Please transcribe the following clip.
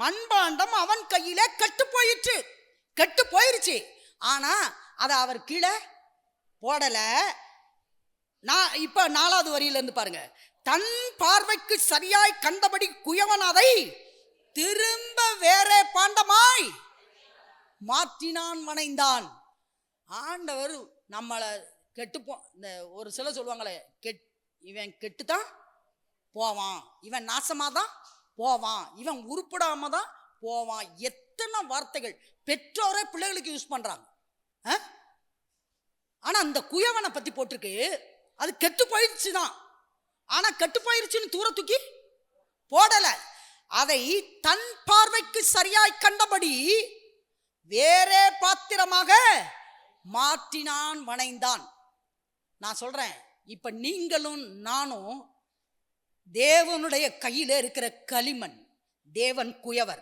மண்பாண்டம் அவன் கையிலே கெட்டு போயிருச்சு. ஆனா அதை அவர் கீழே போடல. நான் இப்ப 4வது வரியில இருந்து பாருங்க. தன் பார்வைக்கு சரியாய் கண்டபடி குயவன் அதை திரும்ப வேறே பாண்டமாய் மாற்றினான் வணைந்தான். ஆண்டவர் நம்மளை கெட்டுப்போ, இந்த ஒரு சில சொல்லுவாங்களே, இவன் கெட்டுதான் போவான், இவன் நாசமாதான் போவான், இவன் உருப்படாம தான் போவான். எத்தனை வார்த்தைகள் பெற்றோரே பிள்ளைகளுக்கு யூஸ் பண்றாங்க. ஆனா அந்த குயவனை பத்தி போட்டிருக்கு, அது கெட்டு போயிடுச்சுதான். ஆனா கெட்டு போயிருச்சுன்னு தூர தூக்கி போடல. அதை தன் பார்வைக்கு சரியாய் கண்டபடி வேறே பாத்திரமாக மாற்றினான் வணைந்தான். நான் சொல்றேன், இப்ப நீங்களும் நானும் தேவனுடைய கையில இருக்கிற களிமண், தேவன் குயவர்.